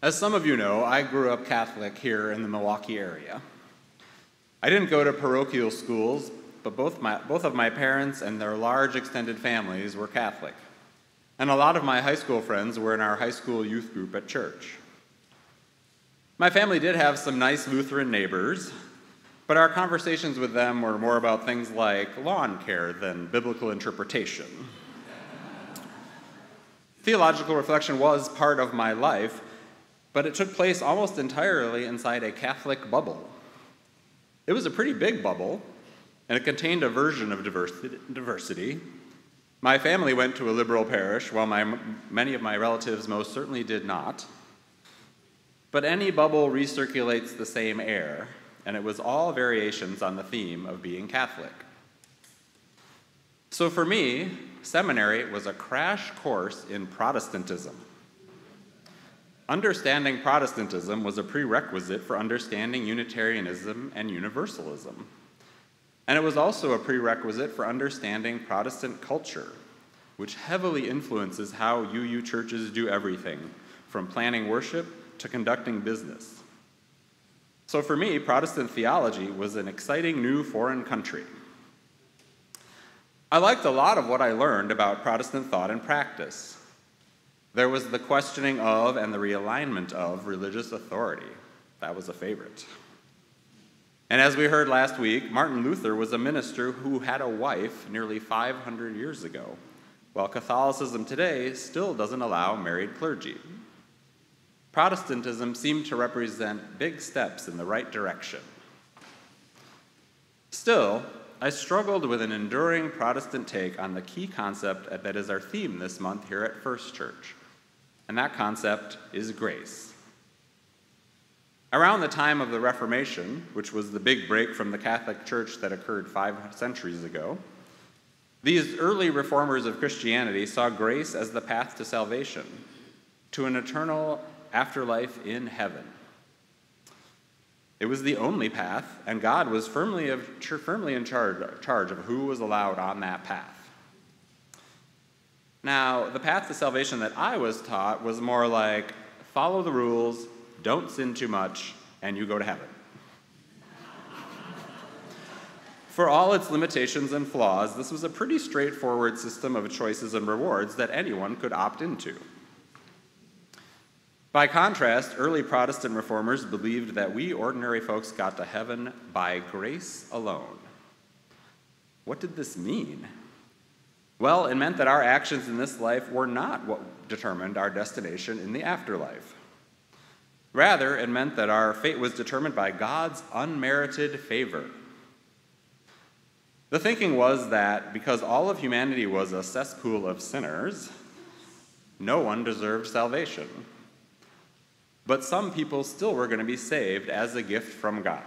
As some of you know, I grew up Catholic here in the Milwaukee area. I didn't go to parochial schools, but both of my parents and their large extended families were Catholic. And a lot of my high school friends were in our high school youth group at church. My family did have some nice Lutheran neighbors, but our conversations with them were more about things like lawn care than biblical interpretation. Theological reflection was part of my life, but it took place almost entirely inside a Catholic bubble. It was a pretty big bubble, and it contained a version of diversity. My family went to a liberal parish, while many of my relatives most certainly did not. But any bubble recirculates the same air, and it was all variations on the theme of being Catholic. So for me, seminary was a crash course in Protestantism. Understanding Protestantism was a prerequisite for understanding Unitarianism and Universalism. And it was also a prerequisite for understanding Protestant culture, which heavily influences how UU churches do everything, from planning worship to conducting business. So for me, Protestant theology was an exciting new foreign country. I liked a lot of what I learned about Protestant thought and practice. There was the questioning of and the realignment of religious authority. That was a favorite. And as we heard last week, Martin Luther was a minister who had a wife nearly 500 years ago, while Catholicism today still doesn't allow married clergy. Protestantism seemed to represent big steps in the right direction. Still, I struggled with an enduring Protestant take on the key concept that is our theme this month here at First Church. And that concept is grace. Around the time of the Reformation, which was the big break from the Catholic Church that occurred 5 centuries ago, these early reformers of Christianity saw grace as the path to salvation, to an eternal afterlife in heaven. It was the only path, and God was firmly in charge of who was allowed on that path. Now, the path to salvation that I was taught was more like, follow the rules, don't sin too much, and you go to heaven. For all its limitations and flaws, this was a pretty straightforward system of choices and rewards that anyone could opt into. By contrast, early Protestant reformers believed that we ordinary folks got to heaven by grace alone. What did this mean? Well, it meant that our actions in this life were not what determined our destination in the afterlife. Rather, it meant that our fate was determined by God's unmerited favor. The thinking was that because all of humanity was a cesspool of sinners, no one deserved salvation. But some people still were going to be saved as a gift from God.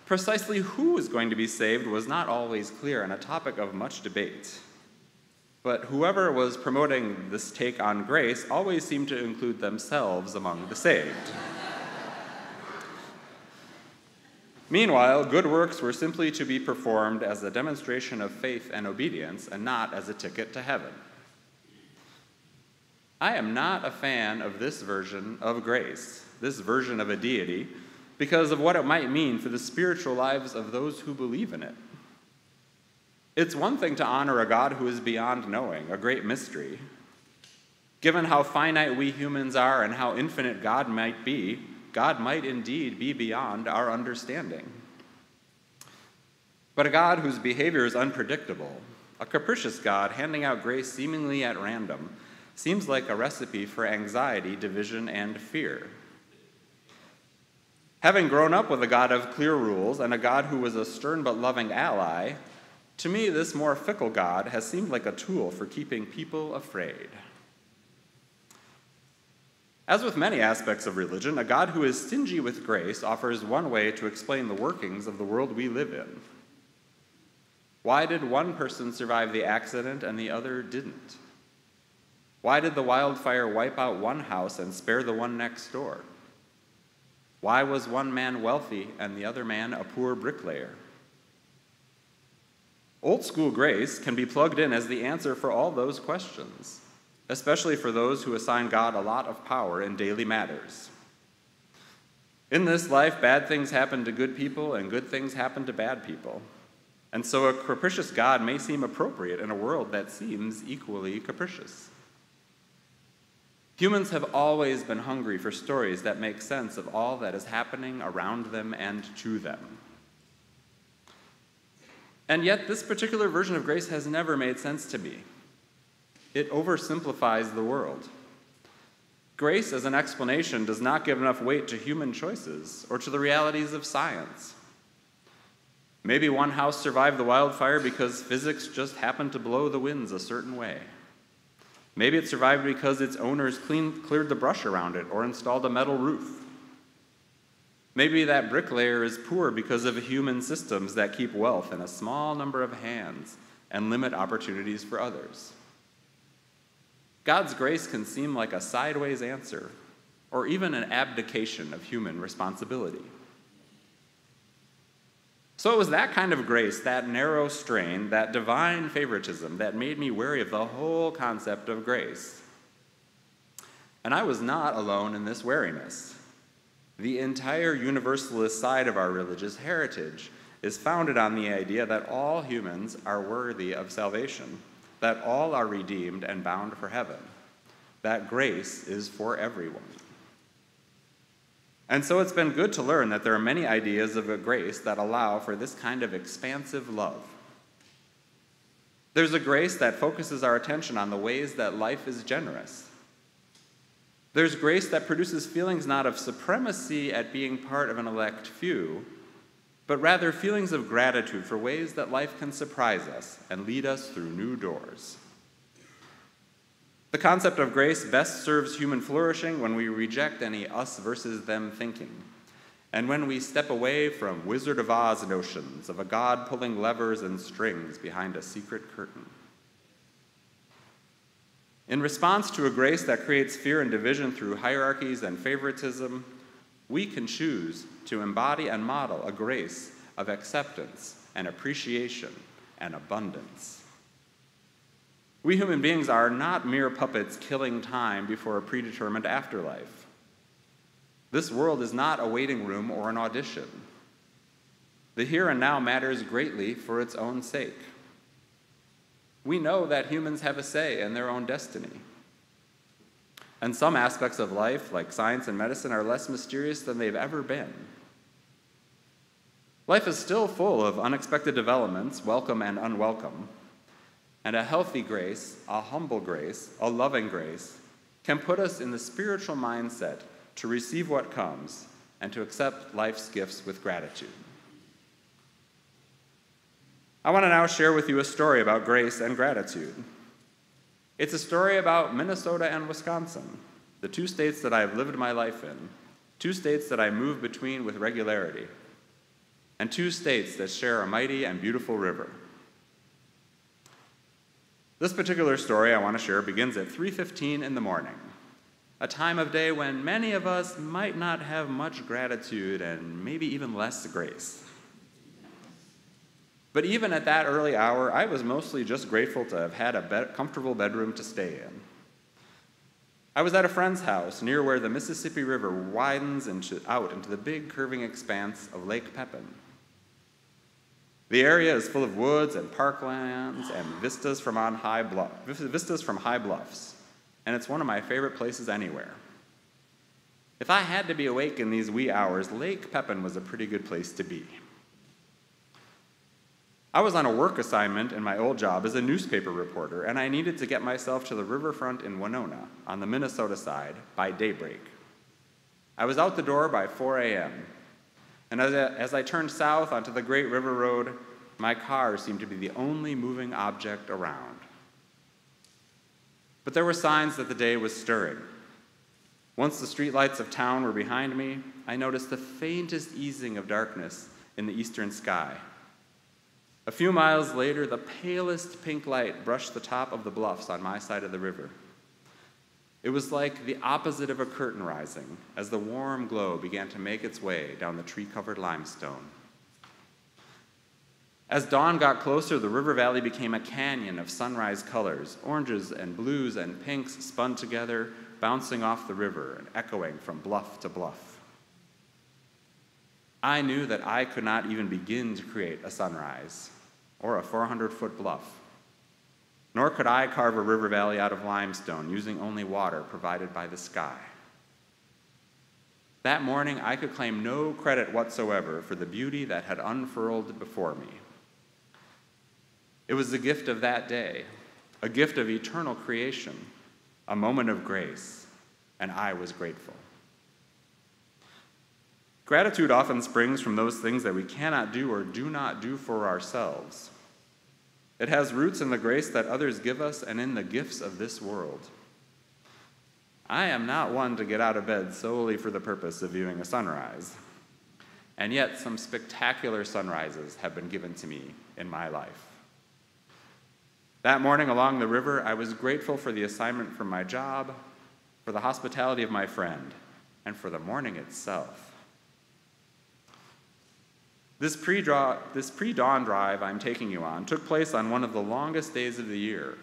Precisely who was going to be saved was not always clear and a topic of much debate. But whoever was promoting this take on grace always seemed to include themselves among the saved. Meanwhile, good works were simply to be performed as a demonstration of faith and obedience and not as a ticket to heaven. I am not a fan of this version of grace, this version of a deity, because of what it might mean for the spiritual lives of those who believe in it. It's one thing to honor a God who is beyond knowing, a great mystery. Given how finite we humans are and how infinite God might be, God might indeed be beyond our understanding. But a God whose behavior is unpredictable, a capricious God handing out grace seemingly at random, seems like a recipe for anxiety, division, and fear. Having grown up with a God of clear rules and a God who was a stern but loving ally, to me this more fickle God has seemed like a tool for keeping people afraid. As with many aspects of religion, a God who is stingy with grace offers one way to explain the workings of the world we live in. Why did one person survive the accident and the other didn't? Why did the wildfire wipe out one house and spare the one next door? Why was one man wealthy and the other man a poor bricklayer? Old school grace can be plugged in as the answer for all those questions, especially for those who assign God a lot of power in daily matters. In this life, bad things happen to good people and good things happen to bad people. And so a capricious God may seem appropriate in a world that seems equally capricious. Humans have always been hungry for stories that make sense of all that is happening around them and to them. And yet, this particular version of grace has never made sense to me. It oversimplifies the world. Grace as an explanation does not give enough weight to human choices or to the realities of science. Maybe one house survived the wildfire because physics just happened to blow the winds a certain way. Maybe it survived because its owners cleared the brush around it or installed a metal roof. Maybe that bricklayer is poor because of human systems that keep wealth in a small number of hands and limit opportunities for others. God's grace can seem like a sideways answer, or even an abdication of human responsibility. So it was that kind of grace, that narrow strain, that divine favoritism that made me wary of the whole concept of grace. And I was not alone in this wariness. The entire universalist side of our religious heritage is founded on the idea that all humans are worthy of salvation, that all are redeemed and bound for heaven, that grace is for everyone. And so it's been good to learn that there are many ideas of a grace that allow for this kind of expansive love. There's a grace that focuses our attention on the ways that life is generous. There's grace that produces feelings not of supremacy at being part of an elect few, but rather feelings of gratitude for ways that life can surprise us and lead us through new doors. The concept of grace best serves human flourishing when we reject any us versus them thinking, and when we step away from Wizard of Oz notions of a God pulling levers and strings behind a secret curtain. In response to a grace that creates fear and division through hierarchies and favoritism, we can choose to embody and model a grace of acceptance and appreciation and abundance. We human beings are not mere puppets killing time before a predetermined afterlife. This world is not a waiting room or an audition. The here and now matters greatly for its own sake. We know that humans have a say in their own destiny. And some aspects of life, like science and medicine, are less mysterious than they've ever been. Life is still full of unexpected developments, welcome and unwelcome. And a healthy grace, a humble grace, a loving grace can put us in the spiritual mindset to receive what comes and to accept life's gifts with gratitude. I want to now share with you a story about grace and gratitude. It's a story about Minnesota and Wisconsin, the two states that I have lived my life in, two states that I move between with regularity, and two states that share a mighty and beautiful river. This particular story I want to share begins at 3:15 in the morning, a time of day when many of us might not have much gratitude and maybe even less grace. But even at that early hour, I was mostly just grateful to have had a comfortable bedroom to stay in. I was at a friend's house near where the Mississippi River widens out into the big curving expanse of Lake Pepin. The area is full of woods and parklands and vistas from high bluffs, and it's one of my favorite places anywhere. If I had to be awake in these wee hours, Lake Pepin was a pretty good place to be. I was on a work assignment in my old job as a newspaper reporter, and I needed to get myself to the riverfront in Winona, on the Minnesota side, by daybreak. I was out the door by 4 a.m., and as I turned south onto the Great River Road, my car seemed to be the only moving object around. But there were signs that the day was stirring. Once the streetlights of town were behind me, I noticed the faintest easing of darkness in the eastern sky. A few miles later, the palest pink light brushed the top of the bluffs on my side of the river. It was like the opposite of a curtain rising as the warm glow began to make its way down the tree-covered limestone. As dawn got closer, the river valley became a canyon of sunrise colors. Oranges and blues and pinks spun together, bouncing off the river and echoing from bluff to bluff. I knew that I could not even begin to create a sunrise or a 400-foot bluff, nor could I carve a river valley out of limestone using only water provided by the sky. That morning, I could claim no credit whatsoever for the beauty that had unfurled before me. It was the gift of that day, a gift of eternal creation, a moment of grace, and I was grateful. Gratitude often springs from those things that we cannot do or do not do for ourselves. It has roots in the grace that others give us and in the gifts of this world. I am not one to get out of bed solely for the purpose of viewing a sunrise, and yet some spectacular sunrises have been given to me in my life. That morning along the river, I was grateful for the assignment from my job, for the hospitality of my friend, and for the morning itself. This pre-dawn drive I'm taking you on took place on one of the longest days of the year,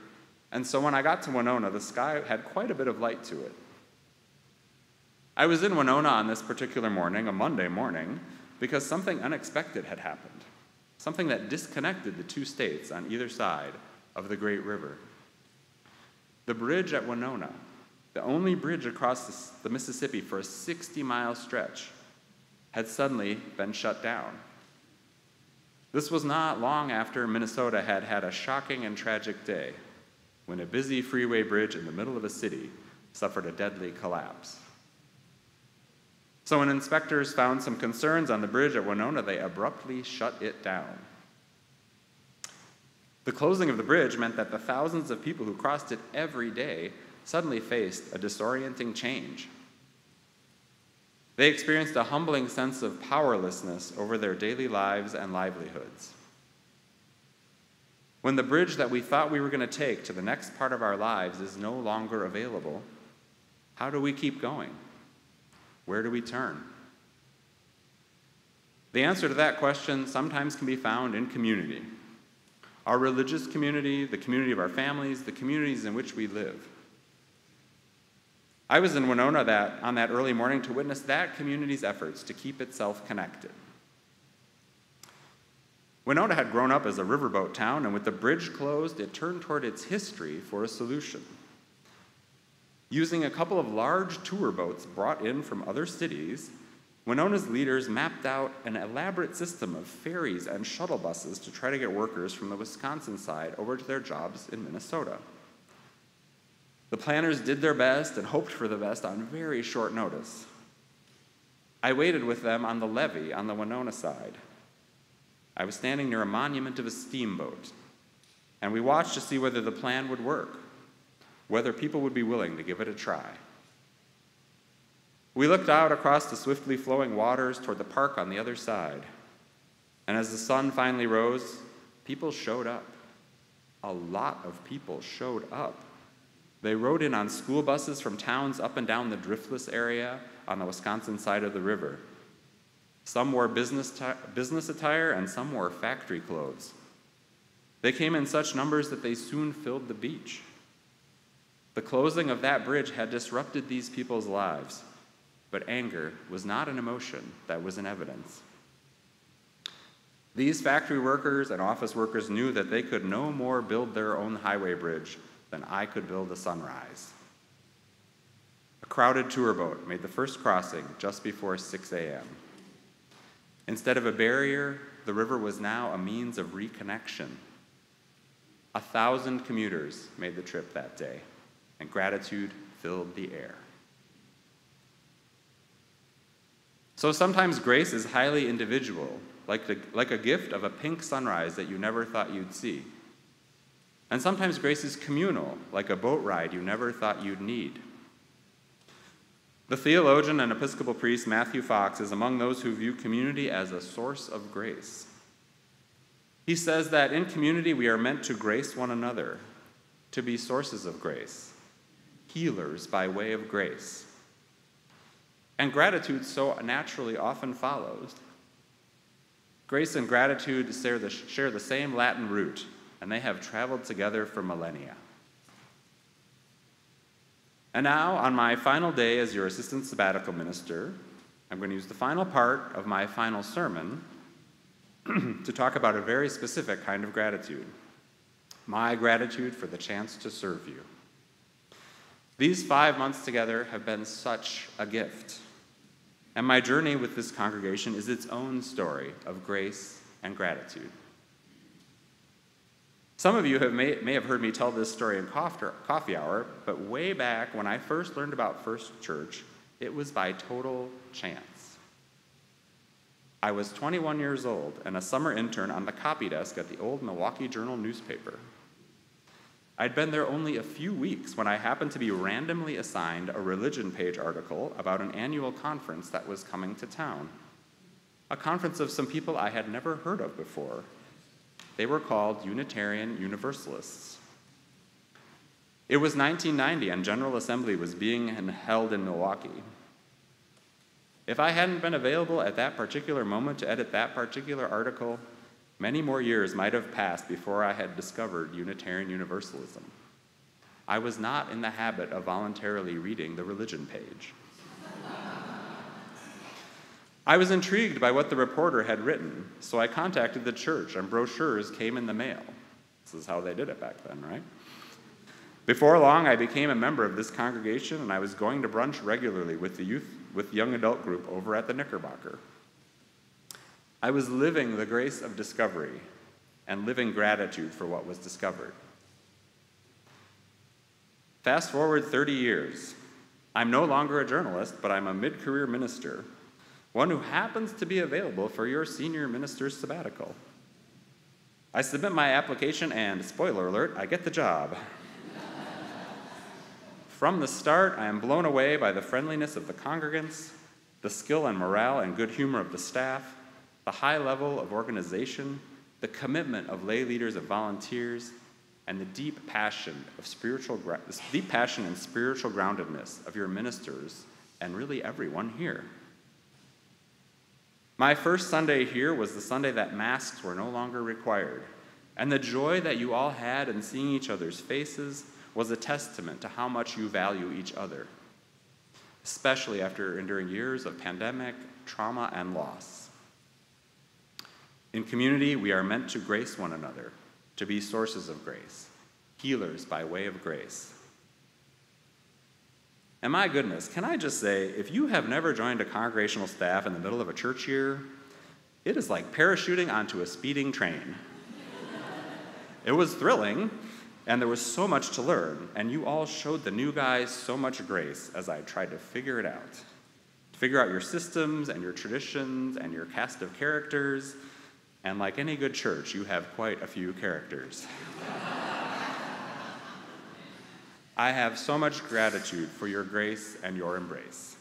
and so when I got to Winona, the sky had quite a bit of light to it. I was in Winona on this particular morning, a Monday morning, because something unexpected had happened, something that disconnected the two states on either side of the Great River. The bridge at Winona, the only bridge across the Mississippi for a 60-mile stretch, had suddenly been shut down. This was not long after Minnesota had had a shocking and tragic day, when a busy freeway bridge in the middle of a city suffered a deadly collapse. So when inspectors found some concerns on the bridge at Winona, they abruptly shut it down. The closing of the bridge meant that the thousands of people who crossed it every day suddenly faced a disorienting change. They experienced a humbling sense of powerlessness over their daily lives and livelihoods. When the bridge that we thought we were going to take to the next part of our lives is no longer available, how do we keep going? Where do we turn? The answer to that question sometimes can be found in community. Our religious community, the community of our families, the communities in which we live. I was in Winona on that early morning to witness that community's efforts to keep itself connected. Winona had grown up as a riverboat town, and with the bridge closed, it turned toward its history for a solution. Using a couple of large tour boats brought in from other cities, Winona's leaders mapped out an elaborate system of ferries and shuttle buses to try to get workers from the Wisconsin side over to their jobs in Minnesota. The planners did their best and hoped for the best on very short notice. I waited with them on the levee on the Winona side. I was standing near a monument of a steamboat, and we watched to see whether the plan would work, whether people would be willing to give it a try. We looked out across the swiftly flowing waters toward the park on the other side, and as the sun finally rose, people showed up. A lot of people showed up. They rode in on school buses from towns up and down the driftless area on the Wisconsin side of the river. Some wore business attire and some wore factory clothes. They came in such numbers that they soon filled the beach. The closing of that bridge had disrupted these people's lives, but anger was not an emotion that was in evidence. These factory workers and office workers knew that they could no more build their own highway bridge than I could build a sunrise. A crowded tour boat made the first crossing just before 6 a.m. Instead of a barrier, the river was now a means of reconnection. 1,000 commuters made the trip that day, and gratitude filled the air. So sometimes grace is highly individual, like a gift of a pink sunrise that you never thought you'd see. And sometimes grace is communal, like a boat ride you never thought you'd need. The theologian and Episcopal priest Matthew Fox is among those who view community as a source of grace. He says that in community we are meant to grace one another, to be sources of grace, healers by way of grace. And gratitude so naturally often follows. Grace and gratitude share the same Latin root, and they have traveled together for millennia. And now, on my final day as your assistant sabbatical minister, I'm going to use the final part of my final sermon to talk about a very specific kind of gratitude, my gratitude for the chance to serve you. These 5 months together have been such a gift, and my journey with this congregation is its own story of grace and gratitude. Some of you may have heard me tell this story in coffee hour, but way back when I first learned about First Church, it was by total chance. I was 21 years old and a summer intern on the copy desk at the old Milwaukee Journal newspaper. I'd been there only a few weeks when I happened to be randomly assigned a religion page article about an annual conference that was coming to town. A conference of some people I had never heard of before. They were called Unitarian Universalists. It was 1990 and General Assembly was being held in Milwaukee. If I hadn't been available at that particular moment to edit that particular article, many more years might have passed before I had discovered Unitarian Universalism. I was not in the habit of voluntarily reading the religion page. I was intrigued by what the reporter had written, so I contacted the church, and brochures came in the mail. This is how they did it back then, right? Before long, I became a member of this congregation, and I was going to brunch regularly with the young adult group over at the Knickerbocker. I was living the grace of discovery and living gratitude for what was discovered. Fast forward 30 years. I'm no longer a journalist, but I'm a mid-career minister, one who happens to be available for your senior minister's sabbatical. I submit my application and, spoiler alert, I get the job. From the start, I am blown away by the friendliness of the congregants, the skill and morale and good humor of the staff, the high level of organization, the commitment of lay leaders and volunteers, and the deep passion and spiritual groundedness of your ministers and really everyone here. My first Sunday here was the Sunday that masks were no longer required, and the joy that you all had in seeing each other's faces was a testament to how much you value each other, especially after enduring years of pandemic, trauma, and loss. In community, we are meant to grace one another, to be sources of grace, healers by way of grace. And my goodness, can I just say, if you have never joined a congregational staff in the middle of a church year, it is like parachuting onto a speeding train. It was thrilling, and there was so much to learn, and you all showed the new guys so much grace as I tried to figure it out. Figure out your systems and your traditions and your cast of characters, and like any good church, you have quite a few characters. I have so much gratitude for your grace and your embrace.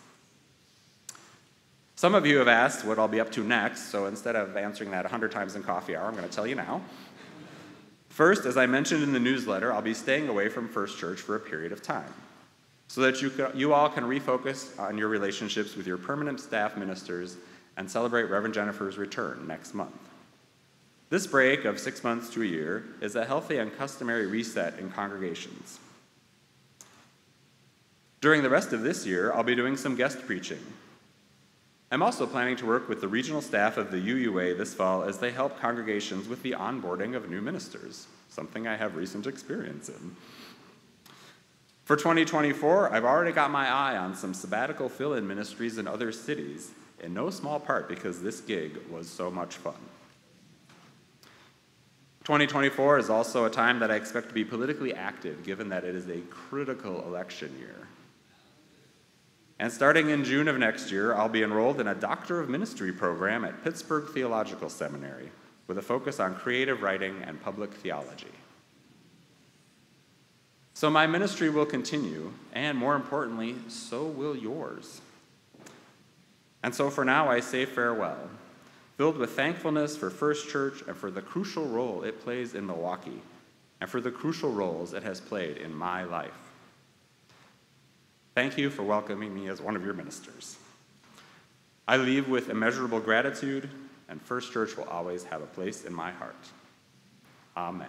Some of you have asked what I'll be up to next, so instead of answering that 100 times in coffee hour, I'm going to tell you now. First, as I mentioned in the newsletter, I'll be staying away from First Church for a period of time so that you all can refocus on your relationships with your permanent staff ministers and celebrate Reverend Jennifer's return next month. This break of 6 months to a year is a healthy and customary reset in congregations. During the rest of this year, I'll be doing some guest preaching. I'm also planning to work with the regional staff of the UUA this fall as they help congregations with the onboarding of new ministers, something I have recent experience in. For 2024, I've already got my eye on some sabbatical fill-in ministries in other cities, in no small part because this gig was so much fun. 2024 is also a time that I expect to be politically active, given that it is a critical election year. And starting in June of next year, I'll be enrolled in a Doctor of Ministry program at Pittsburgh Theological Seminary with a focus on creative writing and public theology. So my ministry will continue, and more importantly, so will yours. And so for now, I say farewell, filled with thankfulness for First Church and for the crucial role it plays in Milwaukee, and for the crucial roles it has played in my life. Thank you for welcoming me as one of your ministers. I leave with immeasurable gratitude, and First Church will always have a place in my heart. Amen.